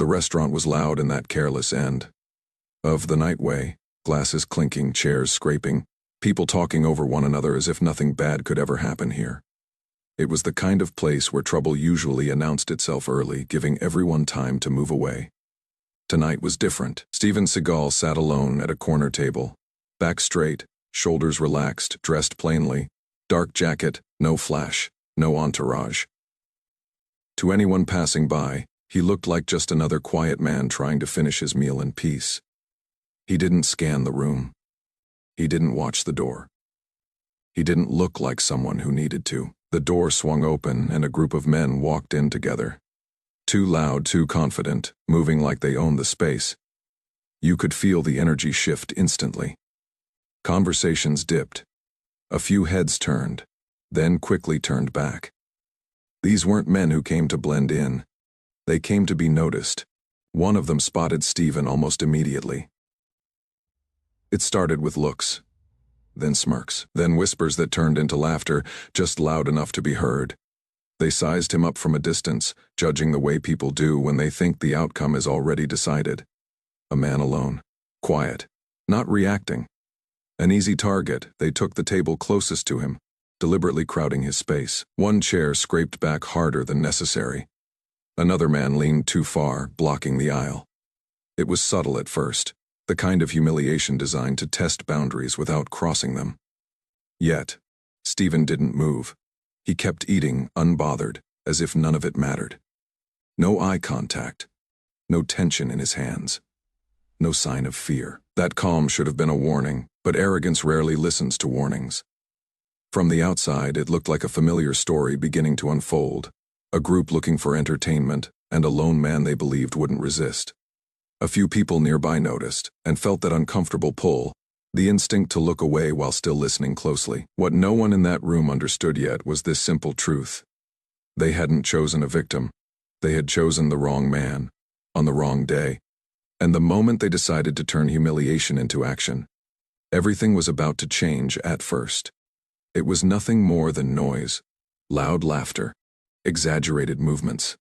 The restaurant was loud in that careless end of the night way, glasses clinking, chairs scraping, people talking over one another as if nothing bad could ever happen here. It was the kind of place where trouble usually announced itself early, giving everyone time to move away. Tonight was different. Seagal sat alone at a corner table, back straight, shoulders relaxed, dressed plainly, dark jacket, no flash, no entourage. To anyone passing by, he looked like just another quiet man trying to finish his meal in peace. He didn't scan the room. He didn't watch the door. He didn't look like someone who needed to. The door swung open and a group of men walked in together. Too loud, too confident, moving like they owned the space. You could feel the energy shift instantly. Conversations dipped. A few heads turned, then quickly turned back. These weren't men who came to blend in. They came to be noticed. One of them spotted Stephen almost immediately. It started with looks, then smirks, then whispers that turned into laughter, just loud enough to be heard. They sized him up from a distance, judging the way people do when they think the outcome is already decided. A man alone, quiet, not reacting. An easy target, they took the table closest to him, deliberately crowding his space. One chair scraped back harder than necessary. Another man leaned too far, blocking the aisle. It was subtle at first, the kind of humiliation designed to test boundaries without crossing them. Yet, Stephen didn't move. He kept eating, unbothered, as if none of it mattered. No eye contact, no tension in his hands, no sign of fear. That calm should have been a warning, but arrogance rarely listens to warnings. From the outside, it looked like a familiar story beginning to unfold, a group looking for entertainment, and a lone man they believed wouldn't resist. A few people nearby noticed, and felt that uncomfortable pull, the instinct to look away while still listening closely. What no one in that room understood yet was this simple truth. They hadn't chosen a victim. They had chosen the wrong man, on the wrong day. And the moment they decided to turn humiliation into action, everything was about to change at first. It was nothing more than noise, loud laughter, exaggerated movements.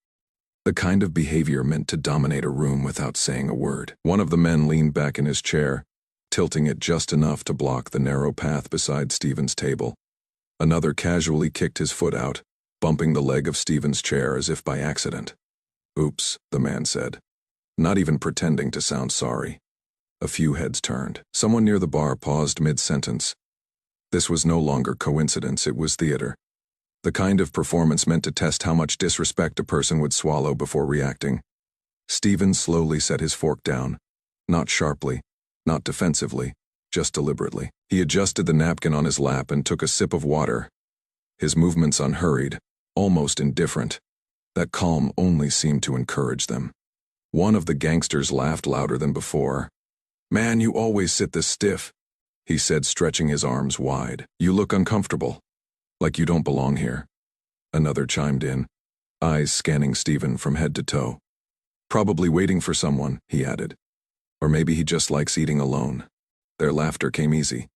The kind of behavior meant to dominate a room without saying a word. One of the men leaned back in his chair, tilting it just enough to block the narrow path beside Stephen's table. Another casually kicked his foot out, bumping the leg of Stephen's chair as if by accident. "Oops," the man said, not even pretending to sound sorry. A few heads turned. Someone near the bar paused mid-sentence. This was no longer coincidence, it was theater. The kind of performance meant to test how much disrespect a person would swallow before reacting. Stephen slowly set his fork down, not sharply, not defensively, just deliberately. He adjusted the napkin on his lap and took a sip of water, his movements unhurried, almost indifferent. That calm only seemed to encourage them. One of the gangsters laughed louder than before. "Man, you always sit this stiff," he said, stretching his arms wide. "You look uncomfortable. Like you don't belong here." Another chimed in, eyes scanning Stephen from head to toe. "Probably waiting for someone," he added. "Or maybe he just likes eating alone." Their laughter came easy.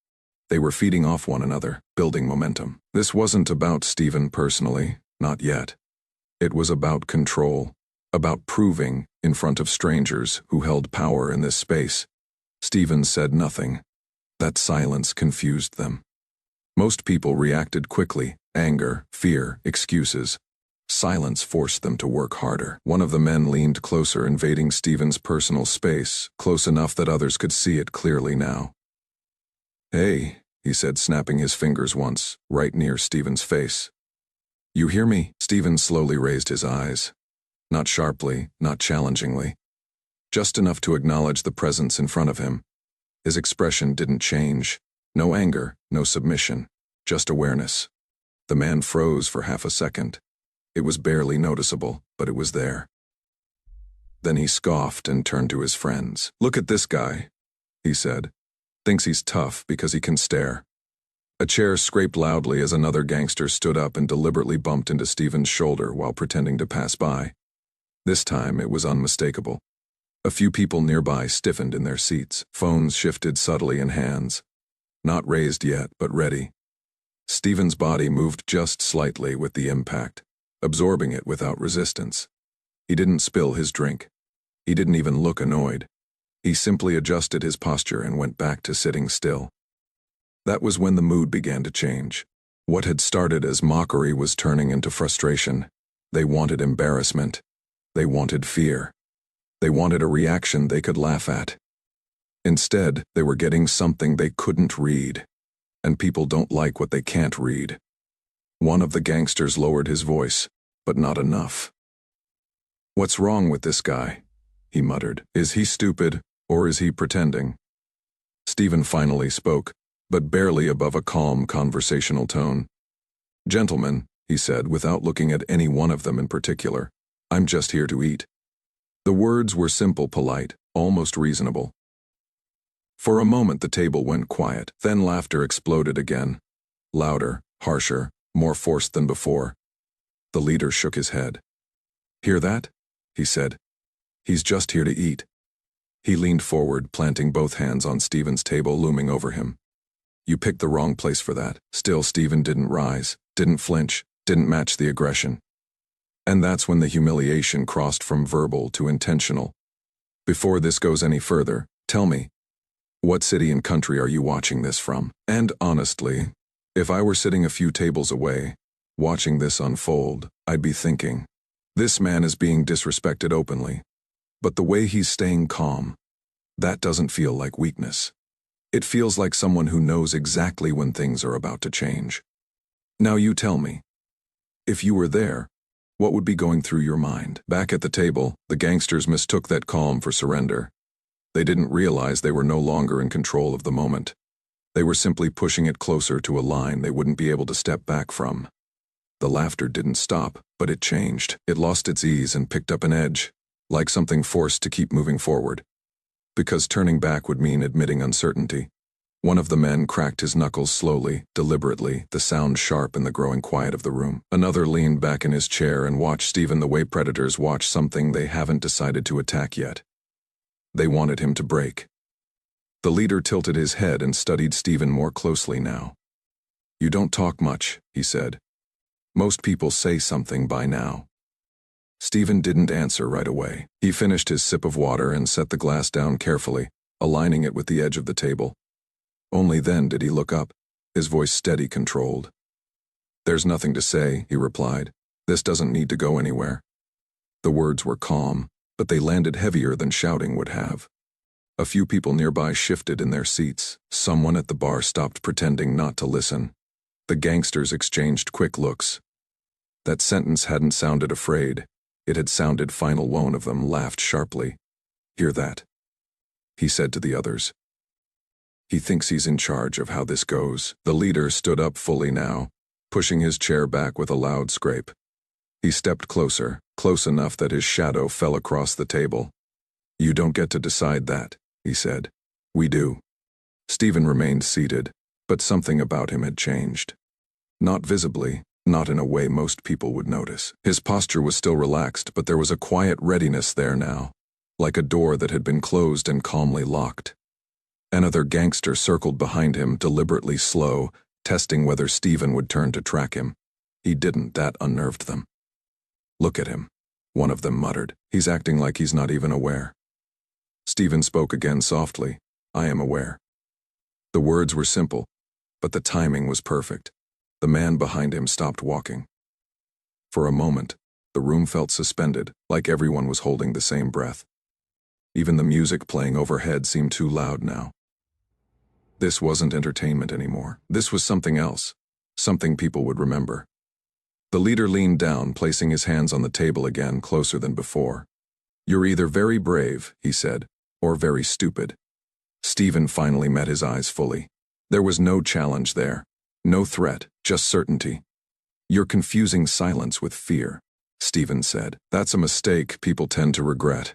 They were feeding off one another, building momentum. This wasn't about Stephen personally, not yet. It was about control, about proving, in front of strangers who held power in this space. Stephen said nothing. That silence confused them. Most people reacted quickly, anger, fear, excuses. Silence forced them to work harder. One of the men leaned closer, invading Stephen's personal space, close enough that others could see it clearly now. "Hey," he said, snapping his fingers once, right near Stephen's face. "You hear me?" Stephen slowly raised his eyes. Not sharply, not challengingly. Just enough to acknowledge the presence in front of him. His expression didn't change. No anger, no submission, just awareness. The man froze for half a second. It was barely noticeable, but it was there. Then he scoffed and turned to his friends. "Look at this guy," he said. "Thinks he's tough because he can stare." A chair scraped loudly as another gangster stood up and deliberately bumped into Stephen's shoulder while pretending to pass by. This time it was unmistakable. A few people nearby stiffened in their seats. Phones shifted subtly in hands. Not raised yet, but ready. Stephen's body moved just slightly with the impact, absorbing it without resistance. He didn't spill his drink. He didn't even look annoyed. He simply adjusted his posture and went back to sitting still. That was when the mood began to change. What had started as mockery was turning into frustration. They wanted embarrassment. They wanted fear. They wanted a reaction they could laugh at. Instead, they were getting something they couldn't read. And people don't like what they can't read. One of the gangsters lowered his voice, but not enough. "What's wrong with this guy?" he muttered. "Is he stupid, or is he pretending?" Stephen finally spoke, but barely above a calm conversational tone. "Gentlemen," he said without looking at any one of them in particular, "I'm just here to eat." The words were simple, polite, almost reasonable. For a moment the table went quiet, then laughter exploded again. Louder, harsher, more forced than before. The leader shook his head. "Hear that?" he said. "He's just here to eat." He leaned forward, planting both hands on Stephen's table looming over him. "You picked the wrong place for that." Still, Stephen didn't rise, didn't flinch, didn't match the aggression. And that's when the humiliation crossed from verbal to intentional. "Before this goes any further, tell me, what city and country are you watching this from?" And honestly, if I were sitting a few tables away, watching this unfold, I'd be thinking, this man is being disrespected openly. But the way he's staying calm, that doesn't feel like weakness. It feels like someone who knows exactly when things are about to change. Now you tell me, if you were there, what would be going through your mind? Back at the table, the gangsters mistook that calm for surrender. They didn't realize they were no longer in control of the moment. They were simply pushing it closer to a line they wouldn't be able to step back from. The laughter didn't stop, but it changed. It lost its ease and picked up an edge, like something forced to keep moving forward. Because turning back would mean admitting uncertainty. One of the men cracked his knuckles slowly, deliberately, the sound sharp in the growing quiet of the room. Another leaned back in his chair and watched Stephen the way predators watch something they haven't decided to attack yet. They wanted him to break. The leader tilted his head and studied Stephen more closely now. "You don't talk much," he said. "Most people say something by now." Stephen didn't answer right away. He finished his sip of water and set the glass down carefully, aligning it with the edge of the table. Only then did he look up, his voice steady, controlled. "There's nothing to say," he replied. "This doesn't need to go anywhere." The words were calm, but they landed heavier than shouting would have. A few people nearby shifted in their seats. Someone at the bar stopped pretending not to listen. The gangsters exchanged quick looks. That sentence hadn't sounded afraid. It had sounded final. One of them laughed sharply. "Hear that?" he said to the others. "He thinks he's in charge of how this goes." The leader stood up fully now, pushing his chair back with a loud scrape. He stepped closer, close enough that his shadow fell across the table. "You don't get to decide that," he said. "We do." Stephen remained seated, but something about him had changed. Not visibly, not in a way most people would notice. His posture was still relaxed, but there was a quiet readiness there now, like a door that had been closed and calmly locked. Another gangster circled behind him, deliberately slow, testing whether Stephen would turn to track him. He didn't. That unnerved them. "Look at him," one of them muttered. "He's acting like he's not even aware." Stephen spoke again softly. "I am aware." The words were simple, but the timing was perfect. The man behind him stopped walking. For a moment, the room felt suspended, like everyone was holding the same breath. Even the music playing overhead seemed too loud now. This wasn't entertainment anymore. This was something else, something people would remember. The leader leaned down, placing his hands on the table again, closer than before. "You're either very brave," he said, "or very stupid." Stephen finally met his eyes fully. There was no challenge there, no threat, just certainty. "You're confusing silence with fear," Stephen said. "That's a mistake people tend to regret."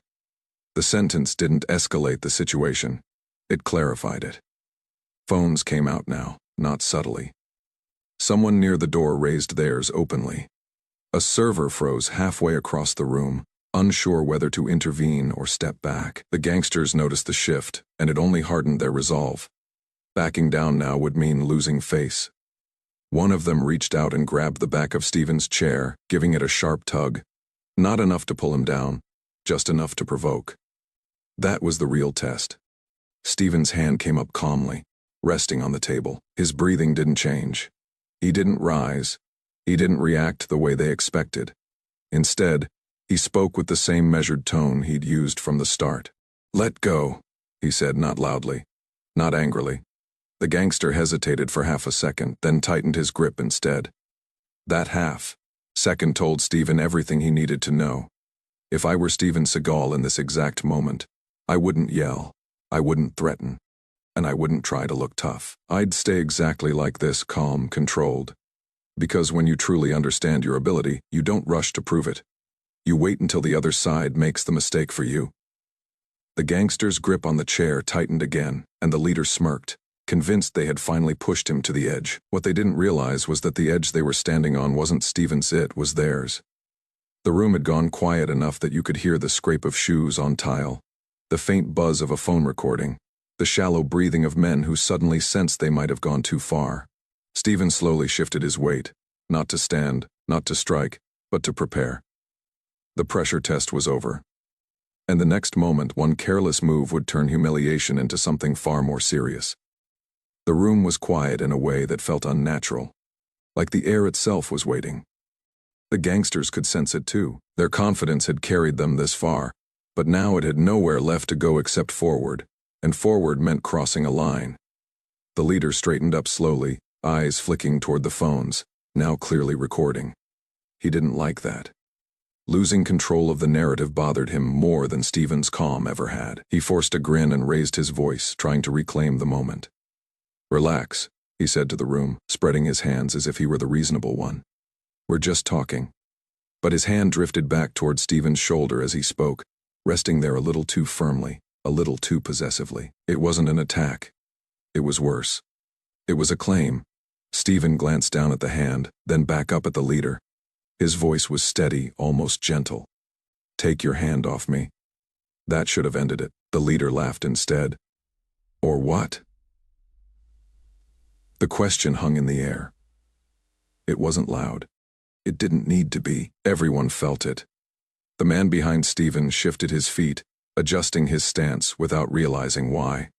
The sentence didn't escalate the situation. It clarified it. Phones came out now, not subtly. Someone near the door raised theirs openly. A server froze halfway across the room, unsure whether to intervene or step back. The gangsters noticed the shift, and it only hardened their resolve. Backing down now would mean losing face. One of them reached out and grabbed the back of Stephen's chair, giving it a sharp tug. Not enough to pull him down, just enough to provoke. That was the real test. Stephen's hand came up calmly, resting on the table. His breathing didn't change. He didn't rise. He didn't react the way they expected. Instead, he spoke with the same measured tone he'd used from the start. "Let go," he said, not loudly, not angrily. The gangster hesitated for half a second, then tightened his grip instead. That half-second told Stephen everything he needed to know. If I were Steven Seagal in this exact moment, I wouldn't yell, I wouldn't threaten, and I wouldn't try to look tough. I'd stay exactly like this, calm, controlled. Because when you truly understand your ability, you don't rush to prove it. You wait until the other side makes the mistake for you. The gangster's grip on the chair tightened again, and the leader smirked, convinced they had finally pushed him to the edge. What they didn't realize was that the edge they were standing on wasn't Steven's, it was theirs. The room had gone quiet enough that you could hear the scrape of shoes on tile, the faint buzz of a phone recording, the shallow breathing of men who suddenly sensed they might have gone too far. Stephen slowly shifted his weight, not to stand, not to strike, but to prepare. The pressure test was over. And the next moment, one careless move would turn humiliation into something far more serious. The room was quiet in a way that felt unnatural, like the air itself was waiting. The gangsters could sense it too. Their confidence had carried them this far, but now it had nowhere left to go except forward, and forward meant crossing a line. The leader straightened up slowly, eyes flicking toward the phones, now clearly recording. He didn't like that. Losing control of the narrative bothered him more than Stephen's calm ever had. He forced a grin and raised his voice, trying to reclaim the moment. "Relax," he said to the room, spreading his hands as if he were the reasonable one. "We're just talking." But his hand drifted back toward Stephen's shoulder as he spoke, resting there a little too firmly, a little too possessively. It wasn't an attack. It was worse. It was a claim. Stephen glanced down at the hand, then back up at the leader. His voice was steady, almost gentle. "Take your hand off me." That should have ended it. The leader laughed instead. "Or what?" The question hung in the air. It wasn't loud. It didn't need to be. Everyone felt it. The man behind Stephen shifted his feet, adjusting his stance without realizing why.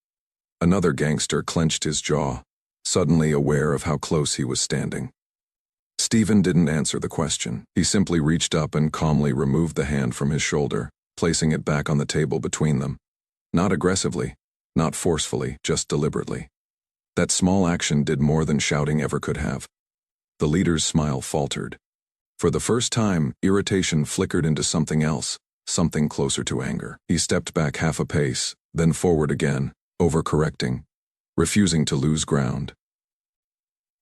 Another gangster clenched his jaw, suddenly aware of how close he was standing. Stephen didn't answer the question. He simply reached up and calmly removed the hand from his shoulder, placing it back on the table between them. Not aggressively, not forcefully, just deliberately. That small action did more than shouting ever could have. The leader's smile faltered. For the first time, irritation flickered into something else, something closer to anger. He stepped back half a pace, then forward again, overcorrecting, refusing to lose ground.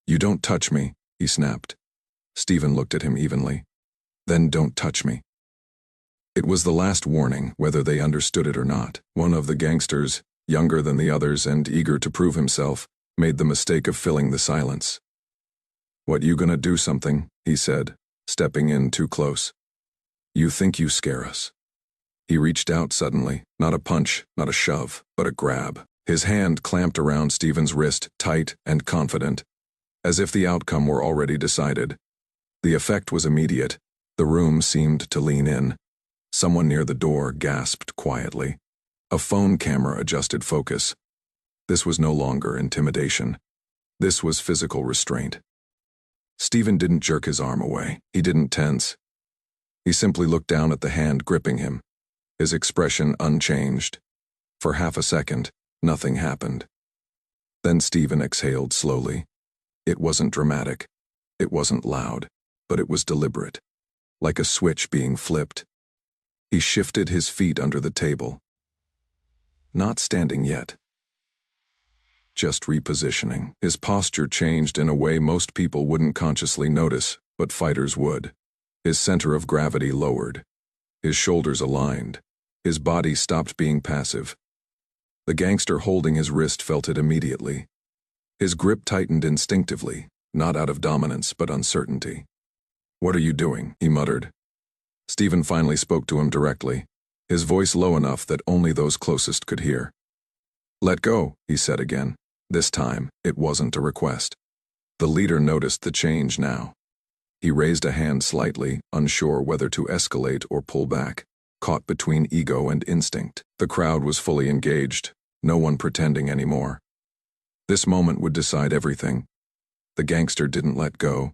"You don't touch me," he snapped. Stephen looked at him evenly. "Then don't touch me." It was the last warning, whether they understood it or not. One of the gangsters, younger than the others and eager to prove himself, made the mistake of filling the silence. "What, you gonna do something?" he said, stepping in too close. "You think you scare us." He reached out suddenly, not a punch, not a shove, but a grab. His hand clamped around Stephen's wrist, tight and confident, as if the outcome were already decided. The effect was immediate. The room seemed to lean in. Someone near the door gasped quietly. A phone camera adjusted focus. This was no longer intimidation. This was physical restraint. Stephen didn't jerk his arm away. He didn't tense. He simply looked down at the hand gripping him, his expression unchanged. For half a second, nothing happened. Then Stephen exhaled slowly. It wasn't dramatic. It wasn't loud, but it was deliberate, like a switch being flipped. He shifted his feet under the table. Not standing yet. Just repositioning. His posture changed in a way most people wouldn't consciously notice, but fighters would. His center of gravity lowered. His shoulders aligned. His body stopped being passive. The gangster holding his wrist felt it immediately. His grip tightened instinctively, not out of dominance but uncertainty. "What are you doing?" he muttered. Stephen finally spoke to him directly, his voice low enough that only those closest could hear. "Let go," he said again. This time, it wasn't a request. The leader noticed the change now. He raised a hand slightly, unsure whether to escalate or pull back. caught between ego and instinct. The crowd was fully engaged, no one pretending anymore. This moment would decide everything. The gangster didn't let go.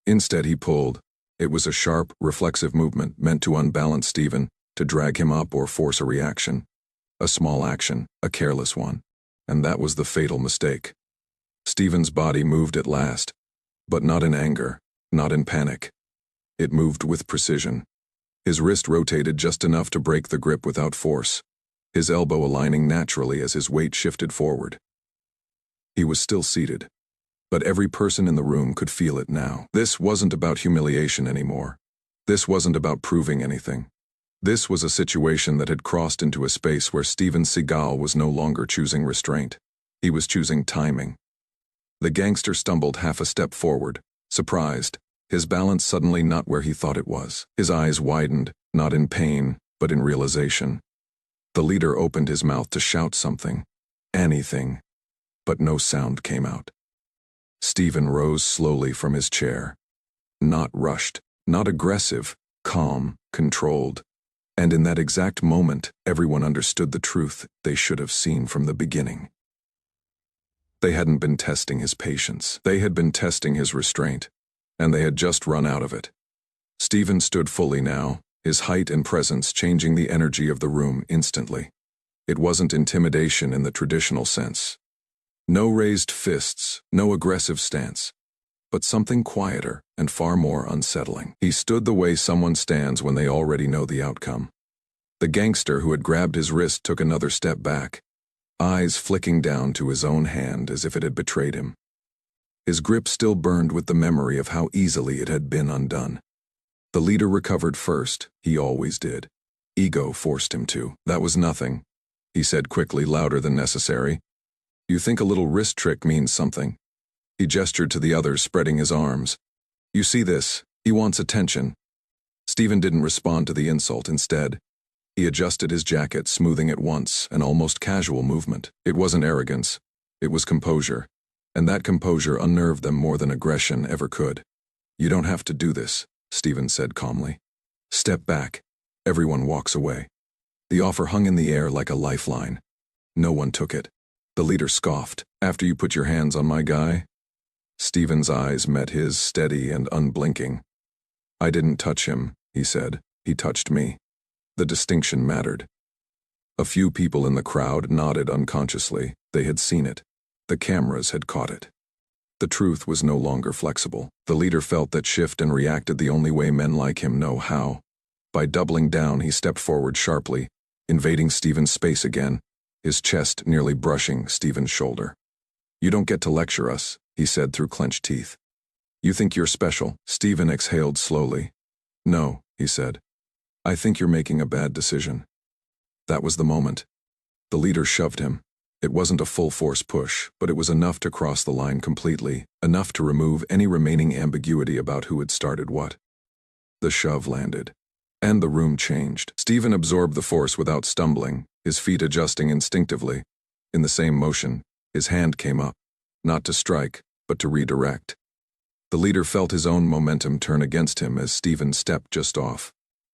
Instead, he pulled. It was a sharp, reflexive movement meant to unbalance Stephen, to drag him up or force a reaction. A small action, a careless one. And that was the fatal mistake. Stephen's body moved at last, but not in anger, not in panic. It moved with precision. His wrist rotated just enough to break the grip without force, his elbow aligning naturally as his weight shifted forward. He was still seated, but every person in the room could feel it now. This wasn't about humiliation anymore. This wasn't about proving anything. This was a situation that had crossed into a space where Seagal was no longer choosing restraint. He was choosing timing. The gangster stumbled half a step forward, surprised, his balance suddenly not where he thought it was. His eyes widened, not in pain, but in realization. The leader opened his mouth to shout something, anything, but no sound came out. Stephen rose slowly from his chair. Not rushed, not aggressive, calm, controlled. And in that exact moment, everyone understood the truth they should have seen from the beginning. They hadn't been testing his patience. They had been testing his restraint, and they had just run out of it. Stephen stood fully now, his height and presence changing the energy of the room instantly. It wasn't intimidation in the traditional sense. No raised fists, no aggressive stance, but something quieter and far more unsettling. He stood the way someone stands when they already know the outcome. The gangster who had grabbed his wrist took another step back, eyes flicking down to his own hand as if it had betrayed him. His grip still burned with the memory of how easily it had been undone. The leader recovered first, he always did. Ego forced him to. That was nothing, he said quickly, louder than necessary. You think a little wrist trick means something? He gestured to the others, spreading his arms. You see this, he wants attention. Stephen didn't respond to the insult. Instead, he adjusted his jacket, smoothing it once, an almost casual movement. It wasn't arrogance, it was composure, and that composure unnerved them more than aggression ever could. You don't have to do this, Stephen said calmly. Step back. Everyone walks away. The offer hung in the air like a lifeline. No one took it. The leader scoffed. After you put your hands on my guy? Stephen's eyes met his, steady and unblinking. I didn't touch him, he said. He touched me. The distinction mattered. A few people in the crowd nodded unconsciously. They had seen it. The cameras had caught it. The truth was no longer flexible. The leader felt that shift and reacted the only way men like him know how. By doubling down, he stepped forward sharply, invading Stephen's space again, his chest nearly brushing Stephen's shoulder. You don't get to lecture us, he said through clenched teeth. You think you're special? Stephen exhaled slowly. No, he said. I think you're making a bad decision. That was the moment. The leader shoved him. It wasn't a full-force push, but it was enough to cross the line completely, enough to remove any remaining ambiguity about who had started what. The shove landed. And the room changed. Stephen absorbed the force without stumbling, his feet adjusting instinctively. In the same motion, his hand came up, not to strike, but to redirect. The leader felt his own momentum turn against him as Stephen stepped just off,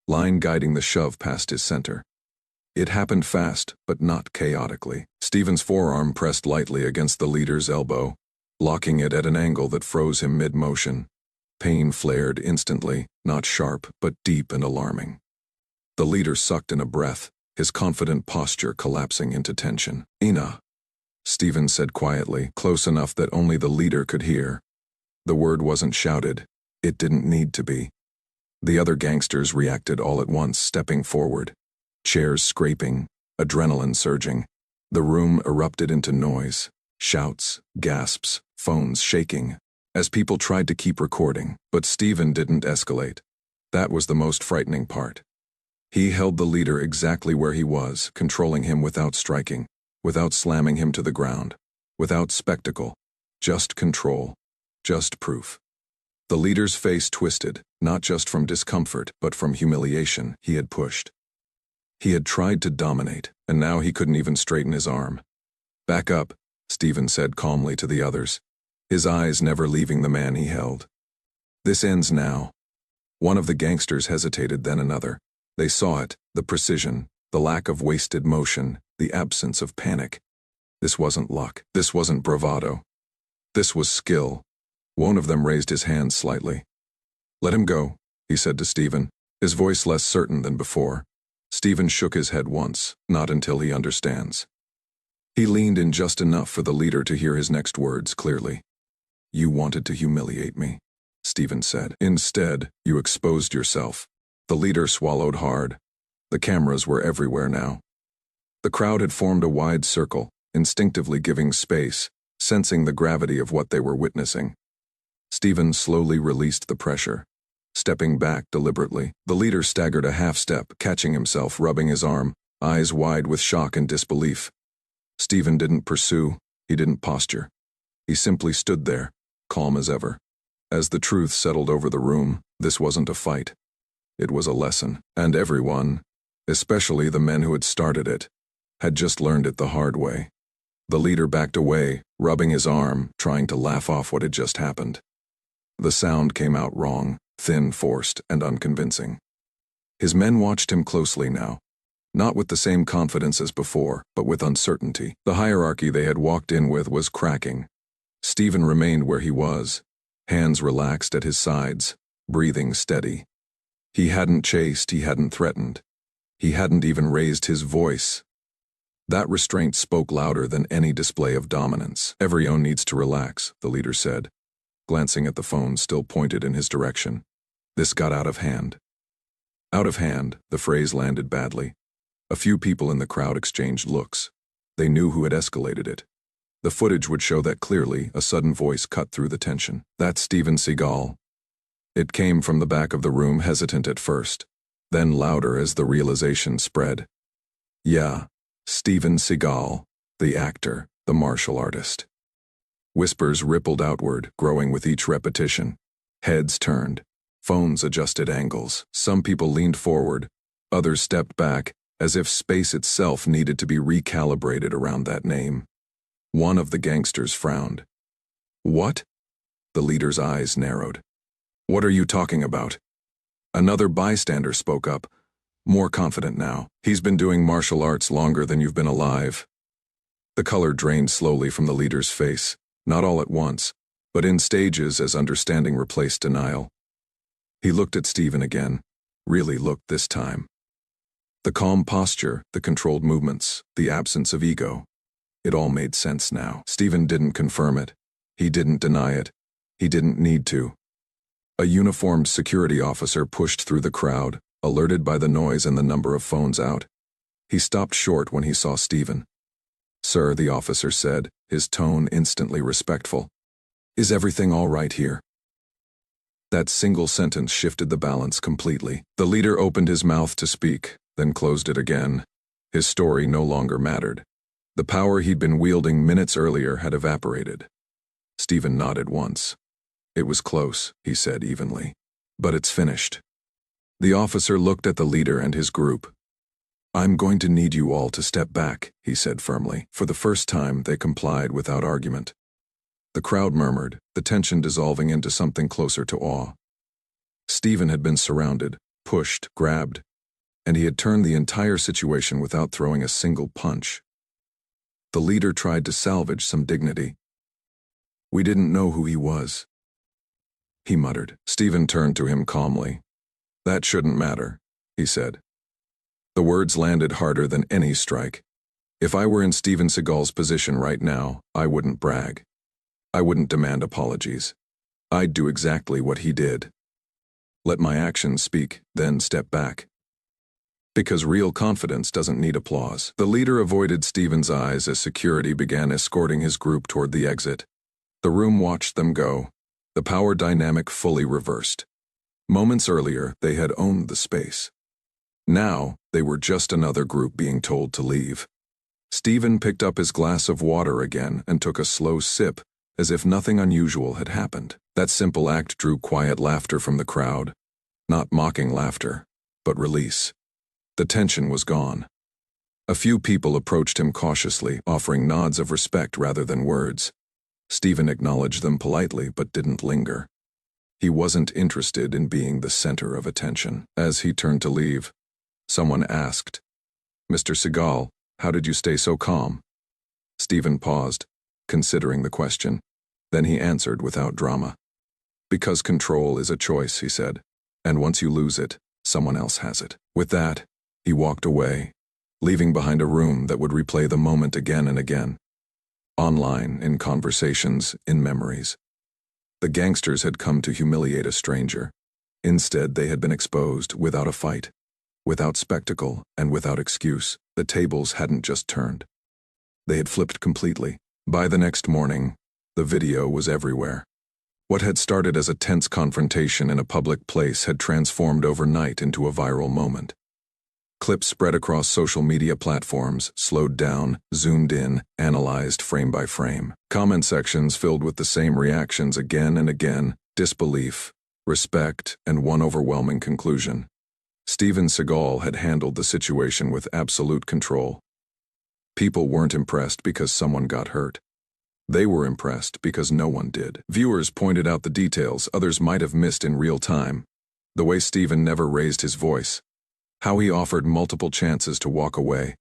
line guiding the shove past his center. It happened fast, but not chaotically. Stephen's forearm pressed lightly against the leader's elbow, locking it at an angle that froze him mid-motion. Pain flared instantly, not sharp, but deep and alarming. The leader sucked in a breath, his confident posture collapsing into tension. Ina, Stephen said quietly, close enough that only the leader could hear. The word wasn't shouted. It didn't need to be. The other gangsters reacted all at once, stepping forward. Chairs scraping, adrenaline surging. The room erupted into noise, shouts, gasps, phones shaking, as people tried to keep recording, but Stephen didn't escalate. That was the most frightening part. He held the leader exactly where he was, controlling him without striking, without slamming him to the ground, without spectacle, just control, just proof. The leader's face twisted, not just from discomfort, but from humiliation. He had pushed. He had tried to dominate, and now he couldn't even straighten his arm. Back up, Stephen said calmly to the others, his eyes never leaving the man he held. This ends now. One of the gangsters hesitated, then another. They saw it, the precision, the lack of wasted motion, the absence of panic. This wasn't luck. This wasn't bravado. This was skill. One of them raised his hand slightly. "Let him go," he said to Stephen, his voice less certain than before. Stephen shook his head once, "Not until he understands." He leaned in just enough for the leader to hear his next words clearly. "You wanted to humiliate me," Stephen said. "Instead, you exposed yourself." The leader swallowed hard. The cameras were everywhere now. The crowd had formed a wide circle, instinctively giving space, sensing the gravity of what they were witnessing. Stephen slowly released the pressure, stepping back deliberately. The leader staggered a half step, catching himself, rubbing his arm, eyes wide with shock and disbelief. Stephen didn't pursue, he didn't posture. He simply stood there, calm as ever. As the truth settled over the room, this wasn't a fight. It was a lesson, and everyone, especially the men who had started it, had just learned it the hard way. The leader backed away, rubbing his arm, trying to laugh off what had just happened. The sound came out wrong, thin, forced, and unconvincing. His men watched him closely now, not with the same confidence as before, but with uncertainty. The hierarchy they had walked in with was cracking. Stephen remained where he was, hands relaxed at his sides, breathing steady. He hadn't chased, he hadn't threatened. He hadn't even raised his voice. That restraint spoke louder than any display of dominance. "Everyone needs to relax," the leader said, glancing at the phone still pointed in his direction. This got out of hand. Out of hand, the phrase landed badly. A few people in the crowd exchanged looks. They knew who had escalated it. The footage would show that clearly. A sudden voice cut through the tension. "That's Steven Seagal." It came from the back of the room, hesitant at first, then louder as the realization spread. "Yeah, Steven Seagal, the actor, the martial artist." Whispers rippled outward, growing with each repetition. Heads turned. Phones adjusted angles. Some people leaned forward. Others stepped back, as if space itself needed to be recalibrated around that name. One of the gangsters frowned. "What?" The leader's eyes narrowed. "What are you talking about?" Another bystander spoke up, more confident now. "He's been doing martial arts longer than you've been alive." The color drained slowly from the leader's face, not all at once, but in stages as understanding replaced denial. He looked at Stephen again, really looked this time. The calm posture, the controlled movements, the absence of ego. It all made sense now. Stephen didn't confirm it. He didn't deny it. He didn't need to. A uniformed security officer pushed through the crowd, alerted by the noise and the number of phones out. He stopped short when he saw Stephen. "Sir," the officer said, his tone instantly respectful. "Is everything all right here?" That single sentence shifted the balance completely. The leader opened his mouth to speak, then closed it again. His story no longer mattered. The power he'd been wielding minutes earlier had evaporated. Stephen nodded once. "It was close," he said evenly. "But it's finished." The officer looked at the leader and his group. "I'm going to need you all to step back," he said firmly. For the first time, they complied without argument. The crowd murmured, the tension dissolving into something closer to awe. Stephen had been surrounded, pushed, grabbed, and he had turned the entire situation without throwing a single punch. The leader tried to salvage some dignity. "We didn't know who he was," he muttered. Stephen turned to him calmly. "That shouldn't matter," he said. The words landed harder than any strike. "If I were in Steven Seagal's position right now, I wouldn't brag. I wouldn't demand apologies. I'd do exactly what he did. Let my actions speak, then step back. Because real confidence doesn't need applause." The leader avoided Stephen's eyes as security began escorting his group toward the exit. The room watched them go, the power dynamic fully reversed. Moments earlier, they had owned the space. Now, they were just another group being told to leave. Stephen picked up his glass of water again and took a slow sip, as if nothing unusual had happened. That simple act drew quiet laughter from the crowd. Not mocking laughter, but release. The tension was gone. A few people approached him cautiously, offering nods of respect rather than words. Stephen acknowledged them politely but didn't linger. He wasn't interested in being the center of attention. As he turned to leave, Someone asked, "Mr. Seagal, how did you stay so calm?" Stephen paused, considering the question. Then he answered without drama. "Because control is a choice," he said, "and once you lose it, someone else has it." With that, he walked away, leaving behind a room that would replay the moment again and again. Online, in conversations, in memories. The gangsters had come to humiliate a stranger. Instead, they had been exposed without a fight, without spectacle, and without excuse. The tables hadn't just turned. They had flipped completely. By the next morning, the video was everywhere. What had started as a tense confrontation in a public place had transformed overnight into a viral moment. Clips spread across social media platforms, slowed down, zoomed in, analyzed frame by frame. Comment sections filled with the same reactions again and again: disbelief, respect, and one overwhelming conclusion. Steven Seagal had handled the situation with absolute control. People weren't impressed because someone got hurt. They were impressed because no one did. Viewers pointed out the details others might have missed in real time. The way Steven never raised his voice. How he offered multiple chances to walk away.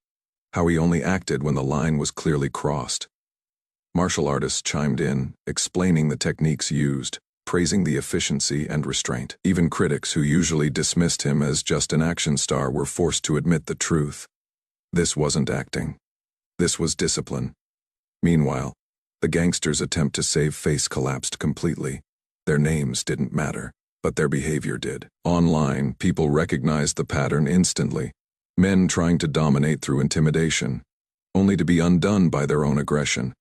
How he only acted when the line was clearly crossed. Martial artists chimed in, explaining the techniques used, praising the efficiency and restraint. Even critics who usually dismissed him as just an action star were forced to admit the truth. This wasn't acting. This was discipline. Meanwhile, the gangsters' attempt to save face collapsed completely. Their names didn't matter, but their behavior did. Online, people recognized the pattern instantly. Men trying to dominate through intimidation, only to be undone by their own aggression.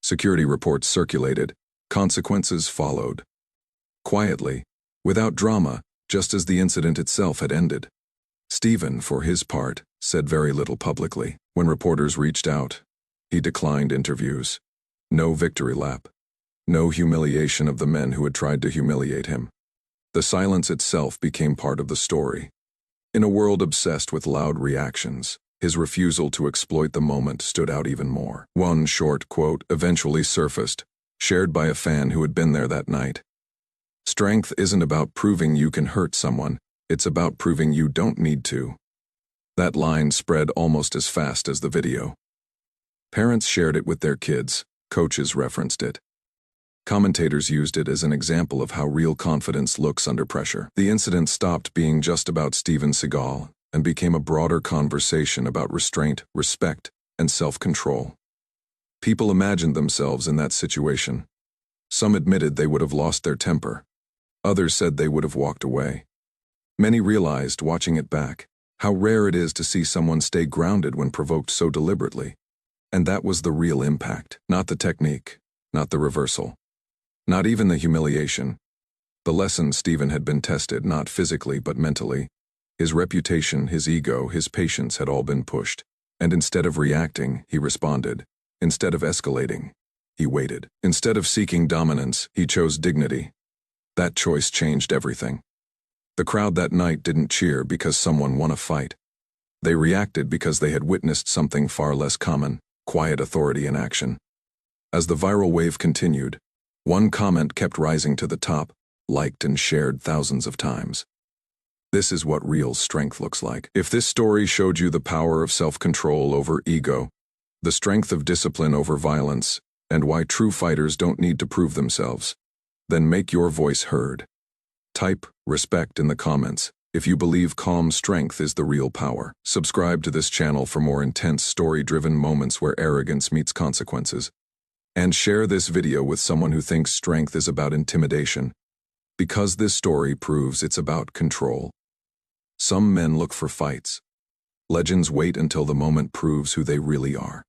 Security reports circulated. Consequences followed. Quietly, without drama, just as the incident itself had ended. Steven, for his part, said very little publicly. When reporters reached out, he declined interviews. No victory lap. No humiliation of the men who had tried to humiliate him. The silence itself became part of the story. In a world obsessed with loud reactions, his refusal to exploit the moment stood out even more. One short quote eventually surfaced, shared by a fan who had been there that night. "Strength isn't about proving you can hurt someone, it's about proving you don't need to." That line spread almost as fast as the video. Parents shared it with their kids, coaches referenced it. Commentators used it as an example of how real confidence looks under pressure. The incident stopped being just about Steven Seagal and became a broader conversation about restraint, respect, and self-control. People imagined themselves in that situation. Some admitted they would have lost their temper. Others said they would have walked away. Many realized, watching it back, how rare it is to see someone stay grounded when provoked so deliberately. And that was the real impact, not the technique, not the reversal. Not even the humiliation. The lesson Steven had been tested, not physically but mentally. His reputation, his ego, his patience had all been pushed. And instead of reacting, he responded. Instead of escalating, he waited. Instead of seeking dominance, he chose dignity. That choice changed everything. The crowd that night didn't cheer because someone won a fight. They reacted because they had witnessed something far less common: quiet authority in action. As the viral wave continued, one comment kept rising to the top, liked and shared thousands of times. This is what real strength looks like. If this story showed you the power of self-control over ego, the strength of discipline over violence, and why true fighters don't need to prove themselves, then make your voice heard. Type "respect" in the comments if you believe calm strength is the real power. Subscribe to this channel for more intense story-driven moments where arrogance meets consequences. And share this video with someone who thinks strength is about intimidation, because this story proves it's about control. Some men look for fights. Legends wait until the moment proves who they really are.